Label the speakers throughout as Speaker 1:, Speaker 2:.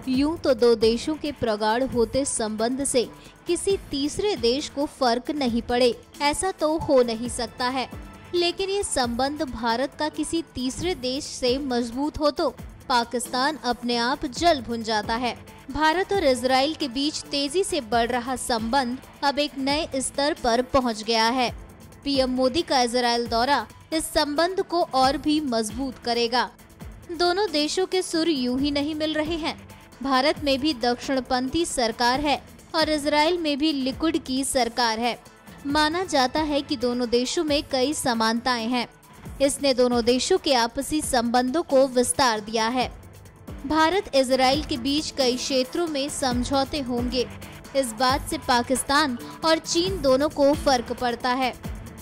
Speaker 1: यूं तो दो देशों के प्रगाढ़ होते संबंध से किसी तीसरे देश को फर्क नहीं पड़े, ऐसा तो हो नहीं सकता है। लेकिन ये संबंध भारत का किसी तीसरे देश से मजबूत हो तो पाकिस्तान अपने आप जल भुन जाता है। भारत और इजराइल के बीच तेजी से बढ़ रहा संबंध अब एक नए स्तर पर पहुंच गया है। पीएम मोदी का इजराइल दौरा इस संबंध को और भी मजबूत करेगा। दोनों देशों के सुर यूं ही नहीं मिल रहे हैं। भारत में भी दक्षिणपंथी सरकार है और इजराइल में भी लिकुड की सरकार है। माना जाता है कि दोनों देशों में कई समानताएं हैं। इसने दोनों देशों के आपसी संबंधों को विस्तार दिया है। भारत इजराइल के बीच कई क्षेत्रों में समझौते होंगे। इस बात से पाकिस्तान और चीन दोनों को फर्क पड़ता है।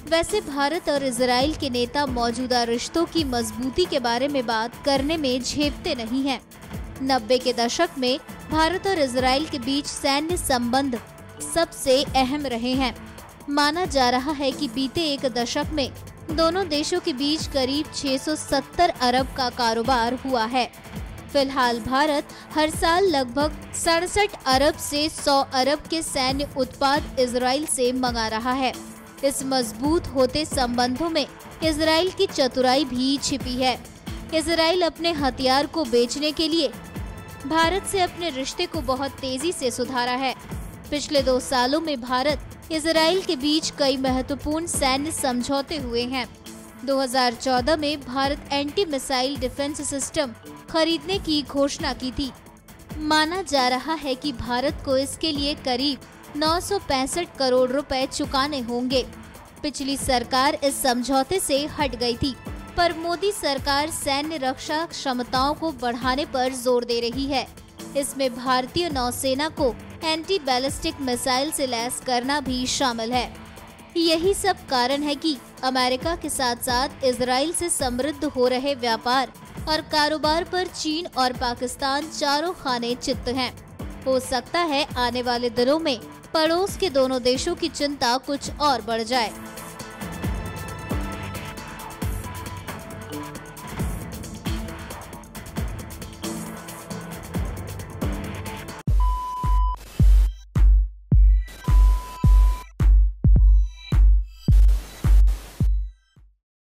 Speaker 1: वैसे भारत और इजराइल के नेता मौजूदा रिश्तों की मजबूती के बारे में बात करने में झेपते नहीं हैं। 90 के दशक में भारत और इजराइल के बीच सैन्य संबंध सबसे अहम रहे हैं। माना जा रहा है कि बीते एक दशक में दोनों देशों के बीच करीब 670 अरब का कारोबार हुआ है। फिलहाल भारत हर साल लगभग 67 अरब से 100 अरब के सैन्य उत्पाद इजराइल से मंगा रहा है। इस मजबूत होते संबंधों में इजराइल की चतुराई भी छिपी है। इजराइल अपने हथियार को बेचने के लिए भारत से अपने रिश्ते को बहुत तेजी से सुधारा है। पिछले 2 सालों में भारत इजराइल के बीच कई महत्वपूर्ण सैन्य समझौते हुए हैं। 2014 में Bharat anti missile defence system खरीदने की घोषणा की थी। माना जा रहा है कि भारत को इसके लिए करीब 965 करोड़ रुपए चुकाने होंगे। पिछली सरकार इस समझौते से हट गई थी, पर मोदी सरकार सैन्य रक्षा क्षमताओं को बढ़ाने पर जोर दे रही है। इसमें भारतीय नौसेना को एंटी बैलिस्टिक मिसाइल से लैस करना भी शामिल है। यही सब कारण है कि अमेरिका के साथ साथ इजराइल से समृद्ध हो रहे व्यापार और कारोबार पर चीन और पाकिस्तान चारों खाने चित्त हैं। हो सकता है आने वाले दिनों में पड़ोस के दोनों देशों की चिंता कुछ और बढ़ जाए।